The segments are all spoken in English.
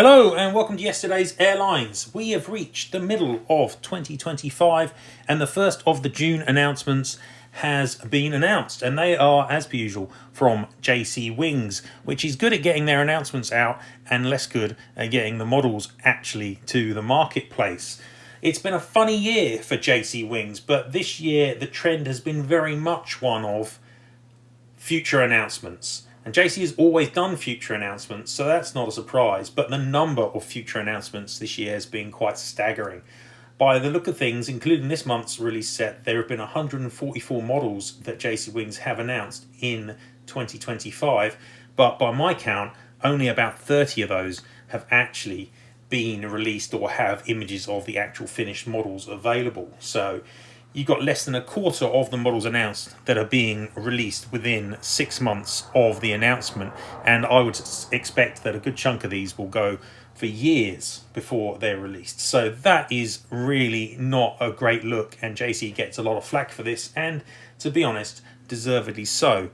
Hello and welcome to yesterday's airlines. We have reached the middle of 2025 and the first of the June announcements has been announced, and they are, as per usual, from JC Wings, which is good at getting their announcements out and less good at getting the models actually to the marketplace. It's been a funny year for JC Wings, but this year the trend has been very much one of future announcements. And JC has always done future announcements, so that's not a surprise. But the number of future announcements this year has been quite staggering. By the look of things, including this month's release set, there have been 144 models that JC Wings have announced in 2025. But by my count, only about 30 of those have actually been released or have images of the actual finished models available. So you've got less than a quarter of the models announced that are being released within 6 months of the announcement, and I would expect that a good chunk of these will go for years before they're released. So that is really not a great look, and JC gets a lot of flack for this, and to be honest, deservedly so.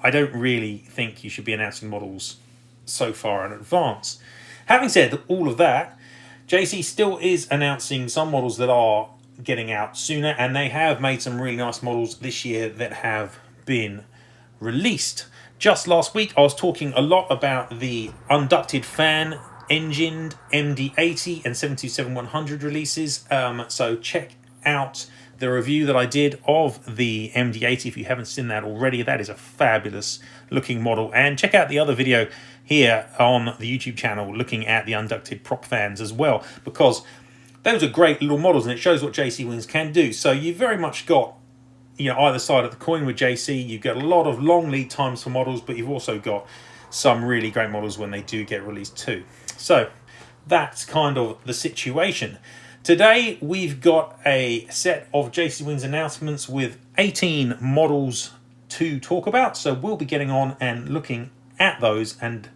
I don't really think you should be announcing models so far in advance. Having said all of that, JC still is announcing some models that are getting out sooner, and they have made some really nice models this year that have been released. Just last week I was talking a lot about the unducted fan engined MD-80 and 727-100 releases, so check out the review that I did of the MD-80 if you haven't seen that already. That is a fabulous looking model, and check out the other video here on the YouTube channel looking at the unducted prop fans as well, because those are great little models, and it shows what JC Wings can do. So you've very much got, either side of the coin with JC. You've got a lot of long lead times for models, but you've also got some really great models when they do get released too. So that's kind of the situation. Today we've got a set of JC Wings announcements with 18 models to talk about. So we'll be getting on and looking at those and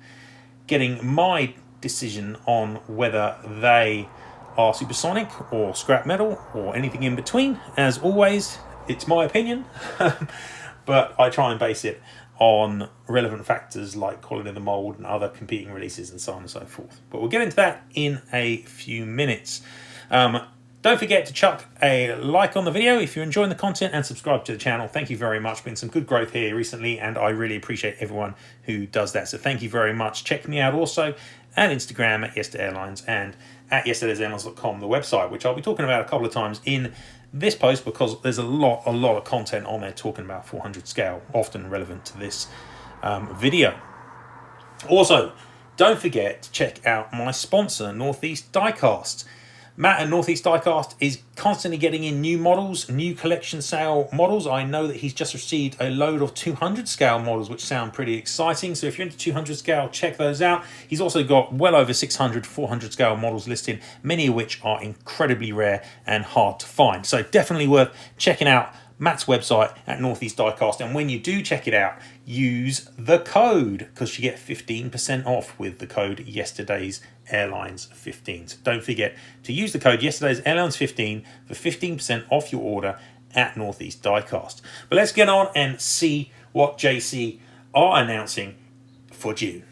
getting my decision on whether they are supersonic or scrap metal or anything in between. As always, it's my opinion, but I try and base it on relevant factors like quality of the mould and other competing releases and so on and so forth. But we'll get into that in a few minutes. Don't forget to chuck a like on the video if you're enjoying the content, and subscribe to the channel. Thank you very much. Been some good growth here recently, and I really appreciate everyone who does that. So thank you very much. Check me out also at Instagram at Yesterday Airlines and at yesterdaysairlines.com, the website, which I'll be talking about a couple of times in this post because there's a lot of content on there talking about 400 scale, often relevant to this video. Also, don't forget to check out my sponsor, Northeast Diecast. Matt at Northeast Diecast is constantly getting in new models, new collection sale models. I know that he's just received a load of 200 scale models, which sound pretty exciting. So if you're into 200 scale, check those out. He's also got well over 600 400 scale models listed, many of which are incredibly rare and hard to find. So definitely worth checking out Matt's website at Northeast Diecast, and when you do check it out, use the code because you get 15% off with the code Yesterday's Airlines 15. So don't forget to use the code Yesterday's Airlines 15 for 15% off your order at Northeast Diecast. But let's get on and see what JC are announcing for June.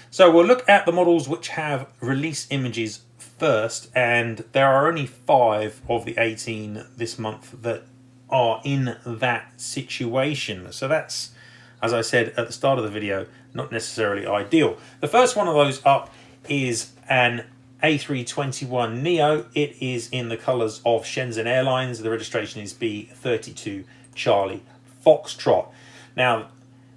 So we'll look at the models which have release images first, and there are only 5 of the 18 this month that are in that situation. So that's, as I said at the start of the video, not necessarily ideal. The first one of those up is an A321neo. It is in the colours of Shenzhen Airlines. The registration is B32 Charlie Foxtrot. Now,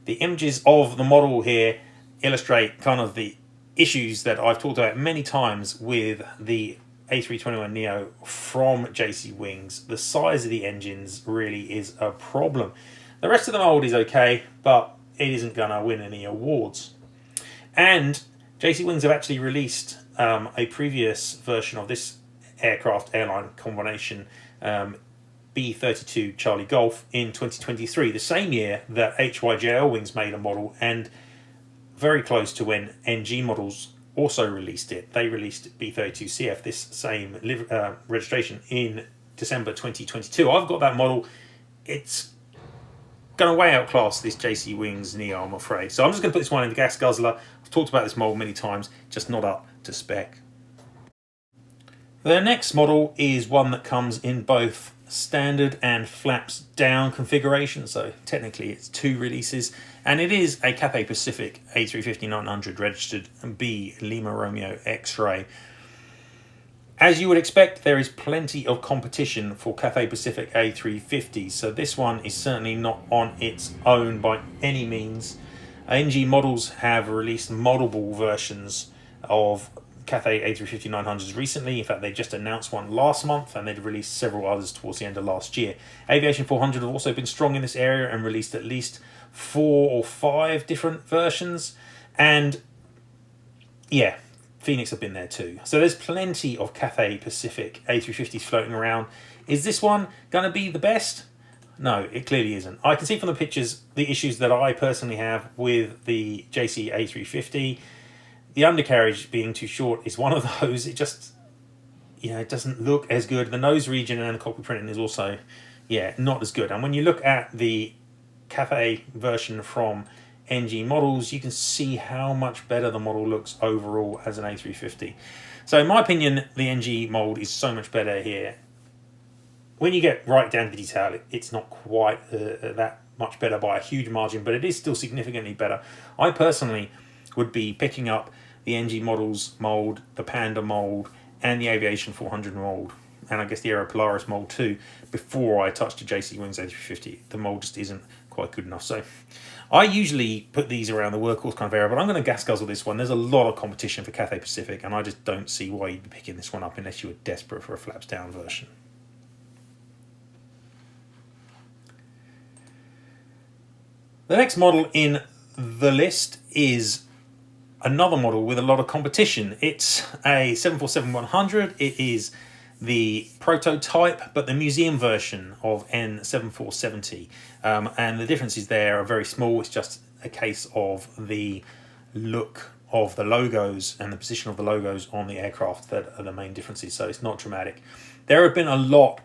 the images of the model here illustrate kind of the issues that I've talked about many times with the A321neo from JC Wings. The size of the engines really is a problem. The rest of the mould is okay, but it isn't going to win any awards. And JC Wings have actually released a previous version of this aircraft airline combination, B32 Charlie Golf, in 2023, the same year that HYJL Wings made a model, and very close to when NG Models also released it. They released B32CF, this same registration, in December 2022. I've got that model. It's going to way outclass this JC Wings Neo, I'm afraid. So I'm just going to put this one in the gas guzzler. I've talked about this mould many times, just not up to spec. The next model is one that comes in both standard and flaps down configuration, so technically it's 2 releases, and it is a Cathay Pacific A350-900 registered B Lima Romeo X-Ray. As you would expect, there is plenty of competition for Cathay Pacific A350s, so this one is certainly not on its own by any means. NG Models have released multiple versions of Cathay A350-900s recently. In fact, they just announced one last month, and they'd released several others towards the end of last year. Aviation 400 have also been strong in this area and released at least 4 or 5 different versions. And yeah, Phoenix have been there too. So there's plenty of Cathay Pacific A350s floating around. Is this one going to be the best? No, it clearly isn't. I can see from the pictures the issues that I personally have with the JC A350. The undercarriage being too short is one of those. It just, it doesn't look as good. The nose region and the cockpit printing is also, not as good. And when you look at the Cathay version from NG Models, you can see how much better the model looks overall as an A350. So in my opinion, the NG mold is so much better here. When you get right down to detail, it's not quite that much better by a huge margin, but it is still significantly better. I personally would be picking up the NG Models mold, the Panda mold, and the Aviation 400 mold, and I guess the Aero Polaris mold too, before I touch the JC Wings A350. The mold just isn't quite good enough. So I usually put these around the workhorse kind of area, but I'm going to gas guzzle this one. There's a lot of competition for Cathay Pacific, and I just don't see why you'd be picking this one up unless you were desperate for a flaps down version. The next model in the list is another model with a lot of competition. It's a 747-100. It is the prototype, but the museum version of N7470. And the differences there are very small. It's just a case of the look of the logos and the position of the logos on the aircraft that are the main differences. So it's not dramatic. There have been a lot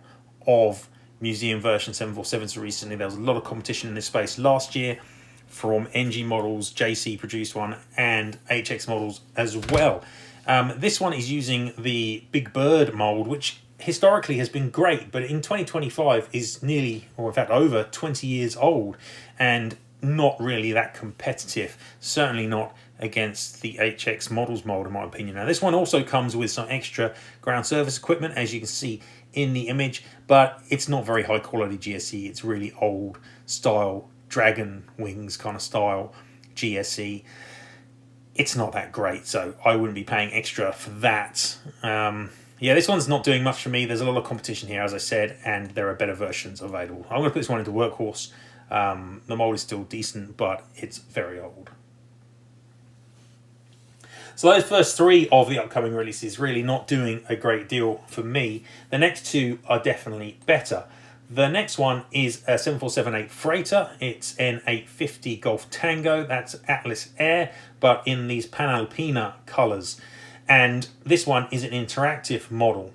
of museum version 747s recently. There was a lot of competition in this space last year from NG Models, JC produced one, and HX Models as well. This one is using the Big Bird mold, which historically has been great, but in 2025 is nearly, or in fact over 20 years old, and not really that competitive. Certainly not against the HX Models mold, in my opinion. Now, this one also comes with some extra ground service equipment, as you can see in the image, but it's not very high quality GSE. It's really old style Dragon Wings kind of style GSE. It's not that great, so I wouldn't be paying extra for that. This one's not doing much for me. There's a lot of competition here, as I said, and there are better versions available. I'm going to put this one into Workhorse. The mold is still decent, but it's very old. So those first 3 of the upcoming releases really not doing a great deal for me. The next 2 are definitely better. The next one is a 747-8 freighter. It's an 850 Golf Tango. That's Atlas Air, but in these Panalpina colours. And this one is an interactive model.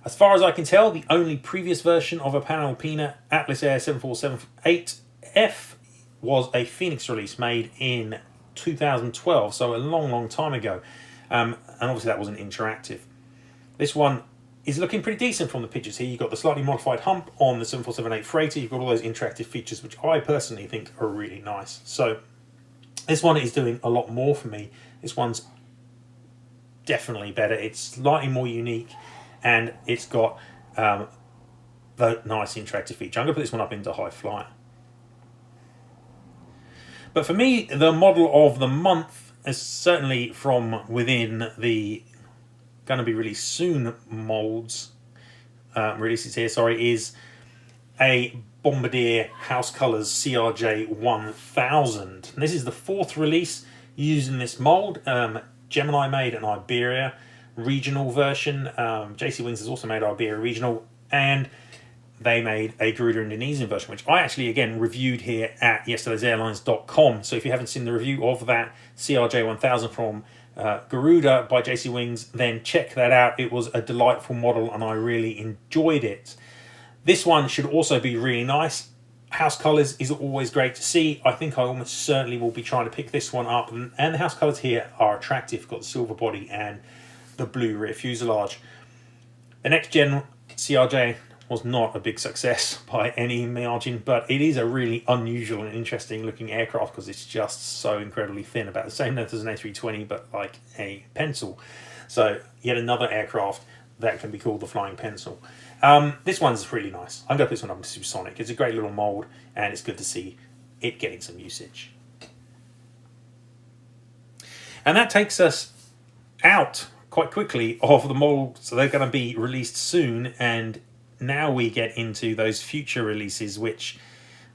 As far as I can tell, the only previous version of a Panalpina Atlas Air 747-8F was a Phoenix release made in 2012, so a long time ago. And obviously that wasn't interactive. This one is looking pretty decent from the pictures here. You've got the slightly modified hump on the 747-8 freighter. You've got all those interactive features, which I personally think are really nice. So this one is doing a lot more for me. This one's definitely better. It's slightly more unique, and it's got the nice interactive feature. I'm going to put this one up into high flyer. But for me, the model of the month is certainly from within the going to be released soon molds releases here, is a Bombardier House Colors CRJ 1000. And this is the 4th release using this mold. Gemini made an Iberia regional version. JC Wings has also made Iberia regional, and they made a Garuda Indonesian version, which I actually, again, reviewed here at yesterdaysairlines.com. So if you haven't seen the review of that CRJ 1000 from Garuda by JC Wings, then check that out. It was a delightful model, and I really enjoyed it. This one should also be really nice. House colours is always great to see. I think I almost certainly will be trying to pick this one up. And the house colours here are attractive. You've got the silver body and the blue rear fuselage. The next gen CRJ was not a big success by any margin, but it is a really unusual and interesting looking aircraft because it's just so incredibly thin, about the same length as an A320, but like a pencil. So yet another aircraft that can be called the flying pencil. This one's really nice. I'm going to put this one up in Supersonic. It's a great little mould, and it's good to see it getting some usage. And that takes us out quite quickly of the moulds. So they're going to be released soon, and now we get into those future releases, which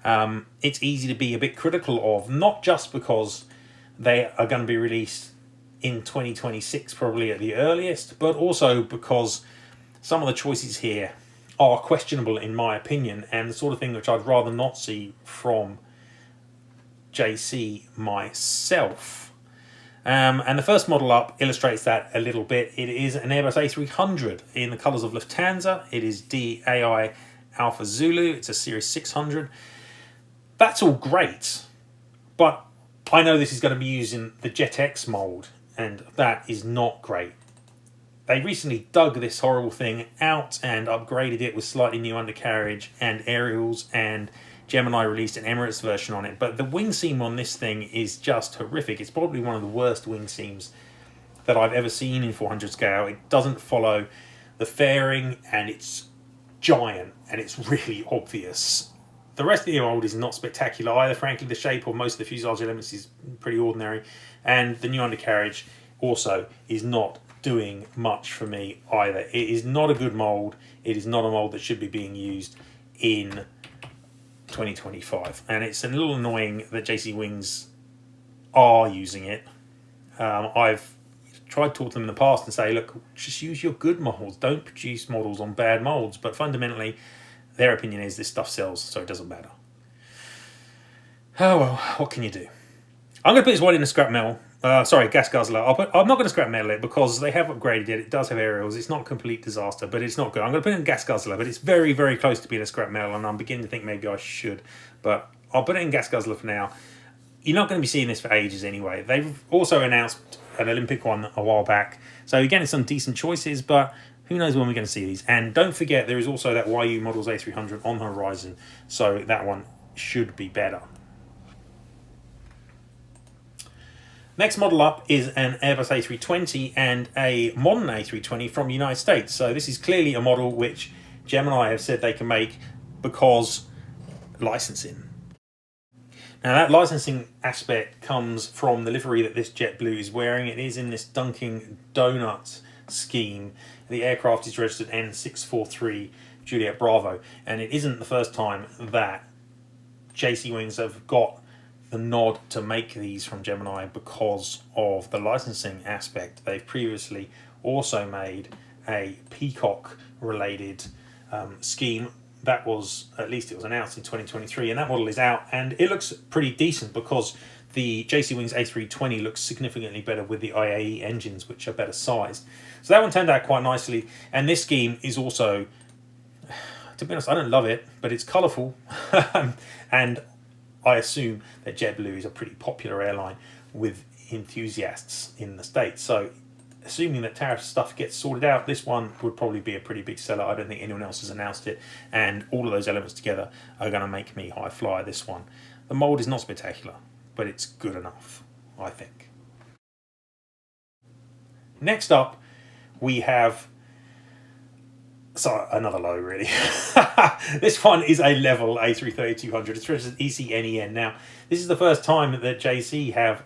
it's easy to be a bit critical of, not just because they are going to be released in 2026 probably at the earliest, but also because some of the choices here are questionable in my opinion, and the sort of thing which I'd rather not see from JC myself. And the first model up illustrates that a little bit. It is an Airbus A300 in the colours of Lufthansa. It is DAI Alpha Zulu. It's a Series 600. That's all great, but I know this is going to be using the JetX mould, and that is not great. They recently dug this horrible thing out and upgraded it with slightly new undercarriage and aerials, and Gemini released an Emirates version on it. But the wing seam on this thing is just horrific. It's probably one of the worst wing seams that I've ever seen in 400 scale. It doesn't follow the fairing, and it's giant, and it's really obvious. The rest of the mould is not spectacular either, frankly. The shape of most of the fuselage elements is pretty ordinary, and the new undercarriage also is not doing much for me either. It is not a good mould. It is not a mould that should be being used in 2025, and it's a little annoying that JC Wings are using it. I've tried to talk to them in the past and say, look, just use your good moulds, don't produce models on bad moulds, but fundamentally their opinion is this stuff sells, so it doesn't matter. Oh well, what can you do? I'm going to put this one in the scrap metal. Gas guzzler. I'm not going to scrap metal it because they have upgraded it. It does have aerials. It's not a complete disaster, but it's not good. I'm going to put it in gas guzzler, but it's very, very close to being a scrap metal, and I'm beginning to think maybe I should. But I'll put it in gas guzzler for now. You're not going to be seeing this for ages anyway. They've also announced an Olympic one a while back. So again, it's some decent choices, but who knows when we're going to see these. And don't forget, there is also that YU Models A300 on the horizon, so that one should be better. Next model up is an Airbus A320 and a modern A320 from the United States. So this is clearly a model which Gemini have said they can make because licensing. Now that licensing aspect comes from the livery that this JetBlue is wearing. It is in this Dunkin' Donuts scheme. The aircraft is registered N643 Juliet Bravo, and it isn't the first time that JC Wings have got the nod to make these from Gemini because of the licensing aspect. They've previously also made a Peacock related scheme that was, at least it was announced in 2023, and that model is out, and it looks pretty decent because the JC Wings A320 looks significantly better with the IAE engines, which are better sized. So that one turned out quite nicely, and this scheme is also, to be honest, I don't love it, but it's colourful, and I assume that JetBlue is a pretty popular airline with enthusiasts in the States. So assuming that tariff stuff gets sorted out, this one would probably be a pretty big seller. I don't think anyone else has announced it, and all of those elements together are going to make me high flyer this one. The mould is not spectacular, but it's good enough, I think. Next up, we have another low, really. This one is a level A330-200. It's registered ECNEN. Now, this is the first time that JC have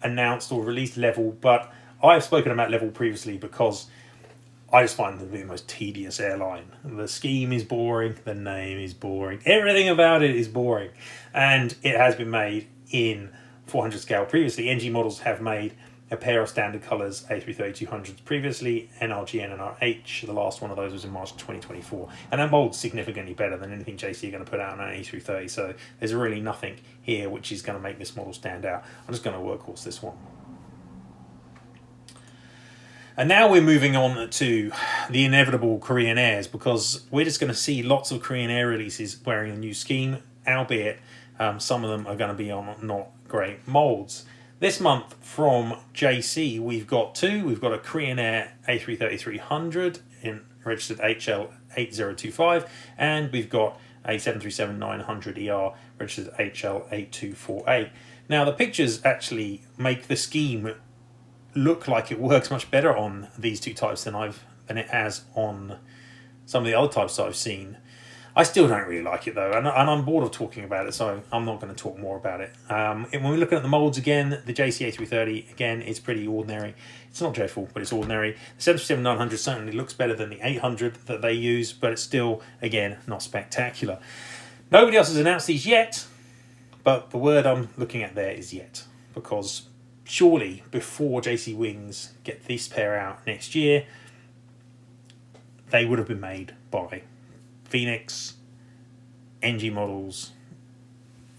announced or released level, but I've spoken about level previously because I just find them to be the most tedious airline. The scheme is boring, the name is boring, everything about it is boring, and it has been made in 400 scale previously. NG models have made a pair of standard colours A330-200s previously, NRG and NRH. The last one of those was in March 2024, and that mould's significantly better than anything JC are going to put out on an A330, so there's really nothing here which is going to make this model stand out. I'm just going to workhorse this one. And now we're moving on to the inevitable Korean Airs, because we're just going to see lots of Korean Air releases wearing a new scheme. albeit some of them are going to be on not great moulds. This month from JC, we've got two. We've got a Korean Air A330-300 in registered HL8025, and we've got a 737-900ER registered HL8248. Now, the pictures actually make the scheme look like it works much better on these two types than it has on some of the other types I've seen. I still don't really like it though, and I'm bored of talking about it, so I'm not going to talk more about it. When we're looking at the moulds again, the JC A330 again is pretty ordinary. It's not dreadful, but it's ordinary. The 737-900 certainly looks better than the 800 that they use, but it's still, again, not spectacular. Nobody else has announced these yet, but the word I'm looking at there is yet, because surely before JC Wings get this pair out next year, they would have been made by Phoenix, NG Models,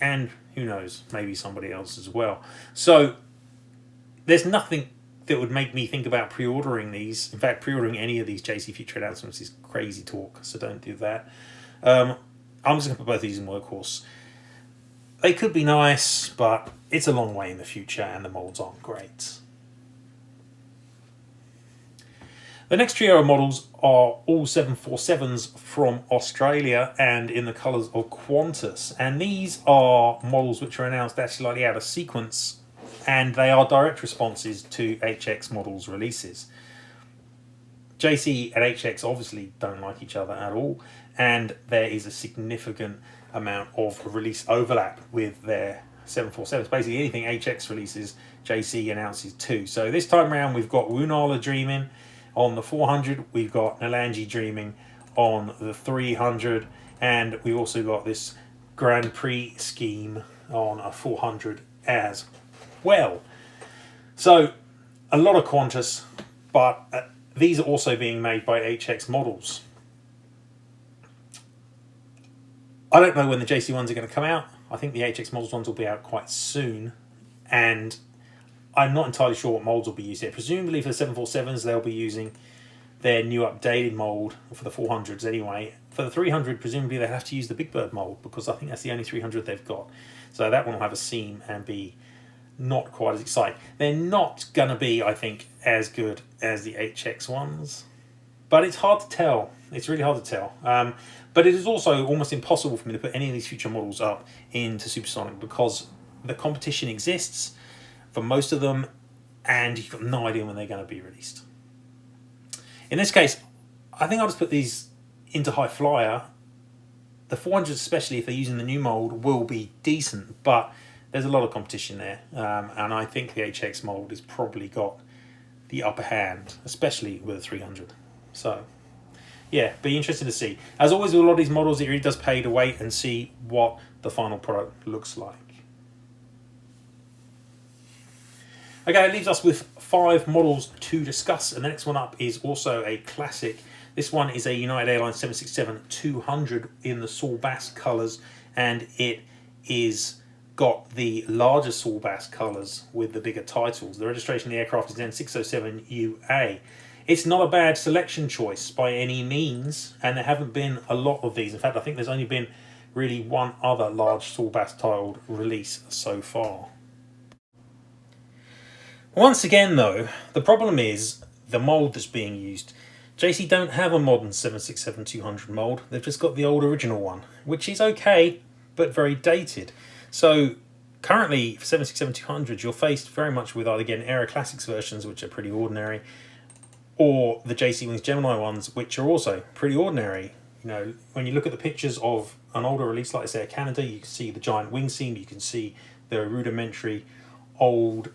and who knows, maybe somebody else as well. So there's nothing that would make me think about pre-ordering these. In fact, pre-ordering any of these JC Future announcements is crazy talk, so don't do that. I'm just going to put both of these in Workhorse. They could be nice, but it's a long way in the future and the moulds aren't great. The next trio of models are all 747s from Australia and in the colours of Qantas. And these are models which are announced actually slightly out of sequence, and they are direct responses to HX models releases. JC and HX obviously don't like each other at all, and there is a significant amount of release overlap with their 747s. Basically anything HX releases, JC announces too. So this time around we've got Wunala Dreaming on the 400, we've got Nalanji Dreaming on the 300, and we've also got this Grand Prix scheme on a 400 as well. So a lot of Qantas, but these are also being made by HX models. I don't know when the JC ones are going to come out. I think the HX models ones will be out quite soon, and I'm not entirely sure what moulds will be used here. Presumably for the 747s, they'll be using their new updated mould for the 400s anyway. For the 300, presumably they'll have to use the Big Bird mould, because I think that's the only 300 they've got. So that one will have a seam and be not quite as exciting. They're not going to be, I think, as good as the HX ones, but it's hard to tell. It's really hard to tell. But it is also almost impossible for me to put any of these future models up into Supersonic, because the competition exists for most of them, and you've got no idea when they're going to be released. In this case, I think I'll just put these into High Flyer. The 400s, especially if they're using the new mould, will be decent, but there's a lot of competition there, and I think the HX mould has probably got the upper hand, especially with a 300. So yeah, be interested to see. As always with a lot of these models, it really does pay to wait and see what the final product looks like. Okay, it leaves us with 5 models to discuss, and the next one up is also a classic. This one is a United Airlines 767-200 in the Saul Bass colours, and it is got the larger Saul Bass colours with the bigger titles. The registration of the aircraft is N607UA. It's not a bad selection choice by any means, and there haven't been a lot of these. In fact, I think there's only been really one other large Saul Bass tiled release so far. Once again though, the problem is the mould that's being used. JC don't have a modern 767-200 mould, they've just got the old original one, which is okay, but very dated. So currently for 767-200 you're faced very much with either again Aero Classics versions, which are pretty ordinary, or the JC Wings Gemini ones, which are also pretty ordinary. You know, when you look at the pictures of an older release like this Air Canada, you can see the giant wing seam, you can see the rudimentary old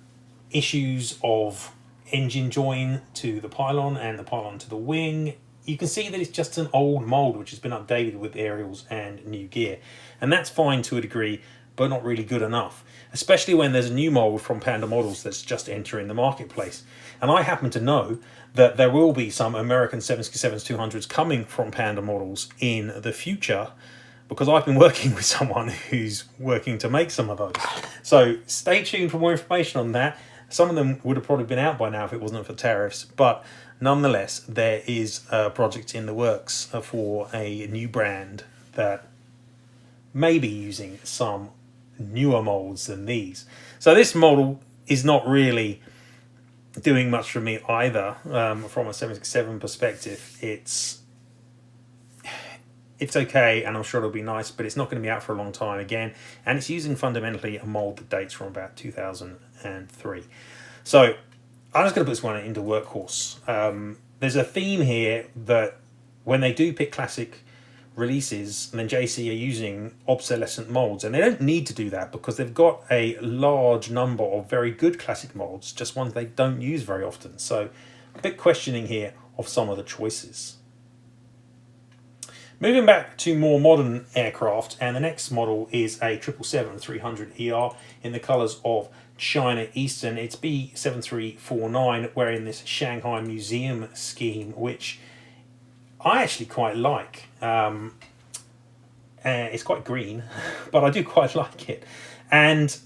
issues of engine join to the pylon and the pylon to the wing. You can see that it's just an old mould which has been updated with aerials and new gear, and that's fine to a degree, but not really good enough, especially when there's a new mould from Panda Models that's just entering the marketplace. And I happen to know that there will be some American 767-200s coming from Panda Models in the future, because I've been working with someone who's working to make some of those. So stay tuned for more information on that. Some of them would have probably been out by now if it wasn't for tariffs, but nonetheless, there is a project in the works for a new brand that maybe using some newer molds than these. So this model is not really doing much for me either. From a 767 perspective, it's okay, and I'm sure it'll be nice, but it's not going to be out for a long time again, and it's using fundamentally a mold that dates from about 2003. So I'm just going to put this one into workhorse. There's a theme here that when they do pick classic releases, and then JC are using obsolescent molds, and they don't need to do that because they've got a large number of very good classic molds, just ones they don't use very often. So a bit questioning here of some of the choices. Moving back to more modern aircraft, and the next model is a 777-300ER in the colours of China Eastern. It's B7349, wearing this Shanghai Museum scheme, which I actually quite like. It's quite green, but I do quite like it. And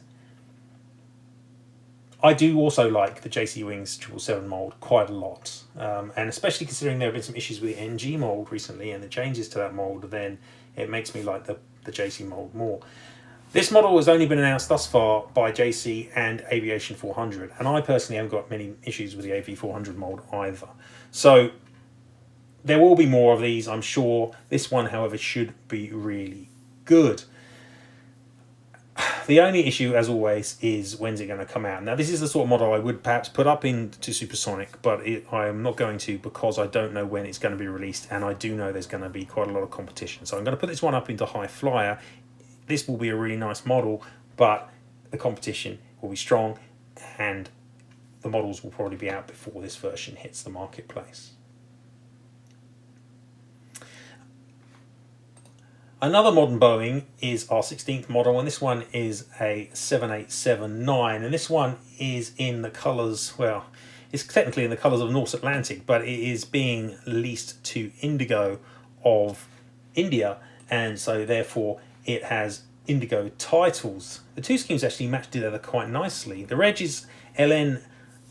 I do also like the JC Wings 777 mould quite a lot. And especially considering there have been some issues with the NG mould recently and the changes to that mould, then it makes me like the JC mould more. This model has only been announced thus far by JC and Aviation 400, and I personally haven't got many issues with the AV400 mould either. So there will be more of these, I'm sure. This one, however, should be really good. The only issue, as always, is when's it going to come out. Now, this is the sort of model I would perhaps put up into Supersonic, but I am not going to because I don't know when it's going to be released, and I do know there's going to be quite a lot of competition. So I'm going to put this one up into High Flyer. This will be a really nice model, but the competition will be strong, and the models will probably be out before this version hits the marketplace. Another modern Boeing is our 16th model, and this one is a 7879, and this one is in the colours, well, it's technically in the colours of North Atlantic, but it is being leased to Indigo of India, and so therefore it has Indigo titles. The two schemes actually match together quite nicely. The reg is LN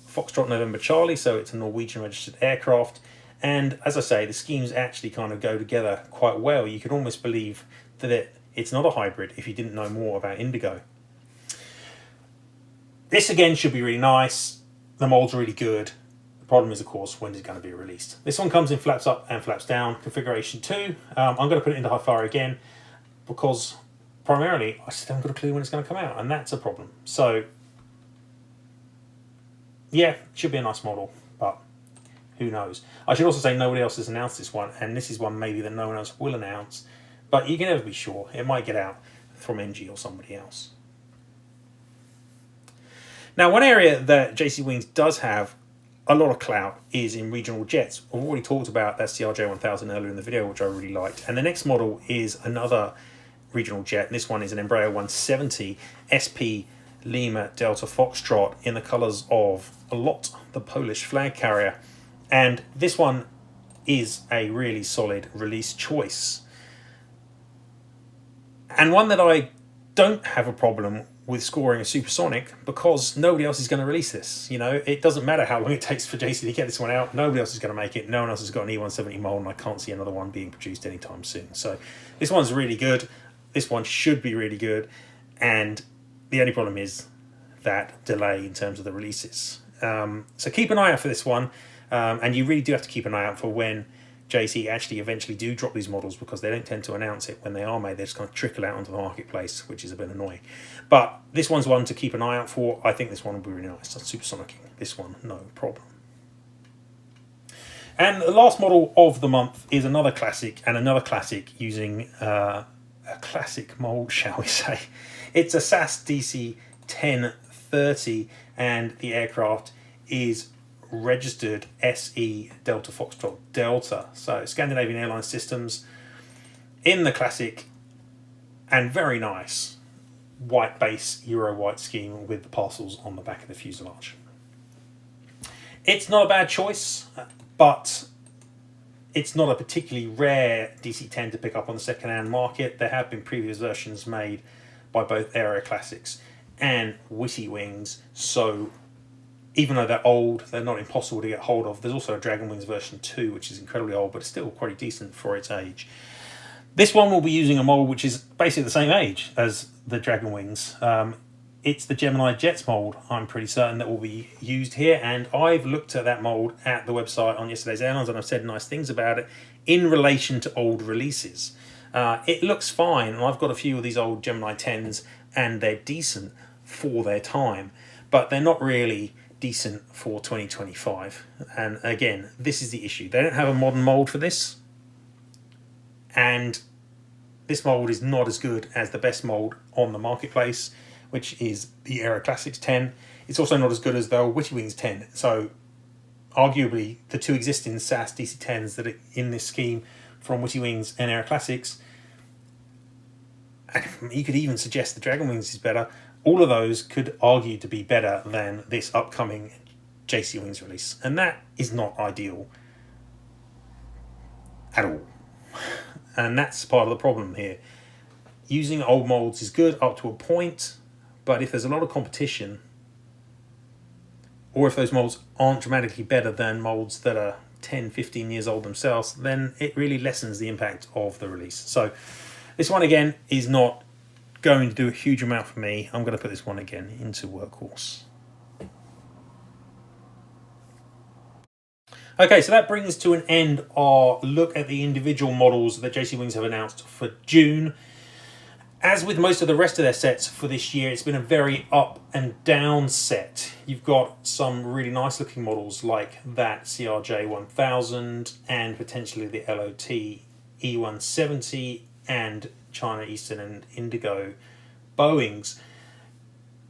Foxtrot November Charlie, so it's a Norwegian registered aircraft. And as I say, the schemes actually kind of go together quite well. You could almost believe that it's not a hybrid if you didn't know more about Indigo. This again should be really nice. The mold's really good. The problem is, of course, when is it going to be released? This one comes in flaps up and flaps down, configuration 2. I'm going to put it into High Flyer again because primarily I still haven't got a clue when it's going to come out, and that's a problem. So yeah, it should be a nice model, but who knows? I should also say nobody else has announced this one, and this is one maybe that no one else will announce, but you can never be sure. It might get out from NG or somebody else. Now, one area that JC Wings does have a lot of clout is in regional jets. I've already talked about that CRJ1000 earlier in the video, which I really liked, and the next model is another regional jet, and this one is an Embraer 170 SP Lima Delta Foxtrot in the colours of a lot, the Polish flag carrier. And this one is a really solid release choice. And one that I don't have a problem with scoring a supersonic because nobody else is going to release this. You know, it doesn't matter how long it takes for JC to get this one out. Nobody else is going to make it. No one else has got an E170 mold, and I can't see another one being produced anytime soon. So this one's really good. This one should be really good. And the only problem is that delay in terms of the releases. So keep an eye out for this one. And you really do have to keep an eye out for when JC actually eventually do drop these models, because they don't tend to announce it when they are made. They just kind of trickle out onto the marketplace, which is a bit annoying. But this one's one to keep an eye out for. I think this one will be really nice. That's supersonicing. This one, no problem. And the last model of the month is another classic, and another classic using a classic mold, shall we say. It's a SAS DC 1030, and the aircraft is registered SE Delta Foxtrot Delta. So Scandinavian Airlines Systems in the classic and very nice white base Euro white scheme with the parcels on the back of the fuselage. It's not a bad choice, but it's not a particularly rare DC-10 to pick up on the second-hand market. There have been previous versions made by both Aero Classics and Witty Wings, so even though they're old, they're not impossible to get hold of. There's also a Dragon Wings version 2, which is incredibly old, but still pretty decent for its age. This one will be using a mould which is basically the same age as the Dragon Wings. It's the Gemini Jets mould, I'm pretty certain, that will be used here, and I've looked at that mould at the website on Yesterday's Airlines, and I've said nice things about it in relation to old releases. It looks fine, and I've got a few of these old Gemini 10s, and they're decent for their time, but they're not really decent for 2025. And again, this is the issue. They don't have a modern mould for this, and this mould is not as good as the best mould on the marketplace, which is the Aero Classics 10. It's also not as good as the old Witty Wings 10. So arguably the two existing SAS DC-10s that are in this scheme from Witty Wings and Aero Classics, you could even suggest the Dragon Wings is better. All of those could argue to be better than this upcoming JC Wings release. And that is not ideal at all. And that's part of the problem here. Using old molds is good up to a point, but if there's a lot of competition, or if those molds aren't dramatically better than molds that are 10, 15 years old themselves, then it really lessens the impact of the release. So this one again is not going to do a huge amount for me. I'm going to put this one again into Workhorse. Okay, so that brings to an end our look at the individual models that JC Wings have announced for June. As with most of the rest of their sets for this year, it's been a very up and down set. You've got some really nice looking models like that CRJ 1000 and potentially the LOT E170 and China Eastern and Indigo Boeings.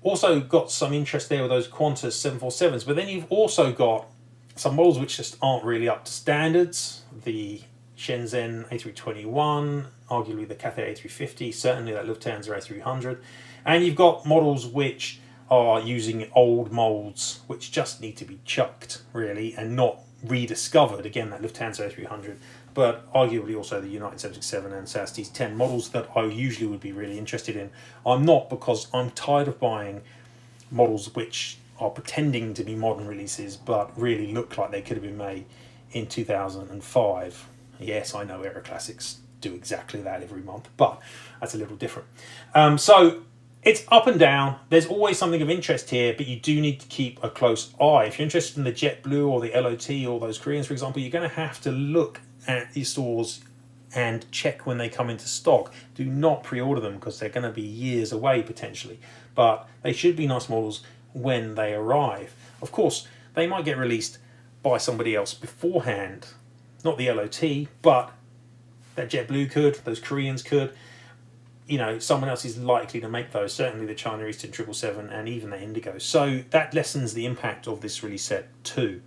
Also got some interest there with those Qantas 747s, but then you've also got some models which just aren't really up to standards. The Shenzhen A321, arguably the Cathay A350, certainly that Lufthansa A300. And you've got models which are using old molds which just need to be chucked, really, and not rediscovered. Again, that Lufthansa A300, but arguably also the United 767 and SAS DC-10 models that I usually would be really interested in. I'm not, because I'm tired of buying models which are pretending to be modern releases but really look like they could have been made in 2005. Yes, I know Aero Classics do exactly that every month, but that's a little different. So it's up and down. There's always something of interest here, but you do need to keep a close eye. If you're interested in the JetBlue or the LOT or those Koreans, for example, you're going to have to look at these stores and check when they come into stock. Do not pre-order them because they're going to be years away potentially, but they should be nice models when they arrive. Of course, they might get released by somebody else beforehand, not the LOT, but that JetBlue could, those Koreans could. You know, someone else is likely to make those, certainly the China Eastern 777 and even the Indigo. So that lessens the impact of this release set too.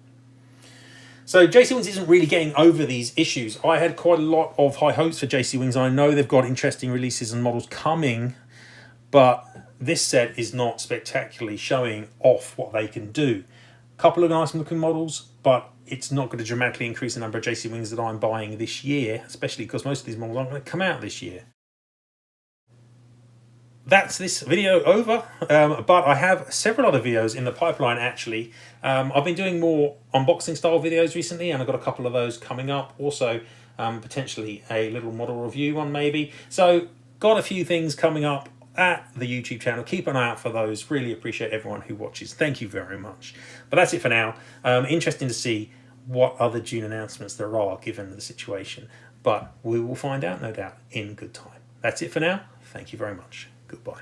So JC Wings isn't really getting over these issues. I had quite a lot of high hopes for JC Wings. I know they've got interesting releases and models coming, but this set is not spectacularly showing off what they can do. A couple of nice looking models, but it's not going to dramatically increase the number of JC Wings that I'm buying this year, especially because most of these models aren't going to come out this year. That's this video over, but I have several other videos in the pipeline actually. I've been doing more unboxing style videos recently, and I've got a couple of those coming up. Also, potentially a little model review one maybe. So got a few things coming up at the YouTube channel. Keep an eye out for those. Really appreciate everyone who watches. Thank you very much. But that's it for now. Interesting to see what other June announcements there are given the situation, but we will find out no doubt in good time. That's it for now. Thank you very much. Goodbye.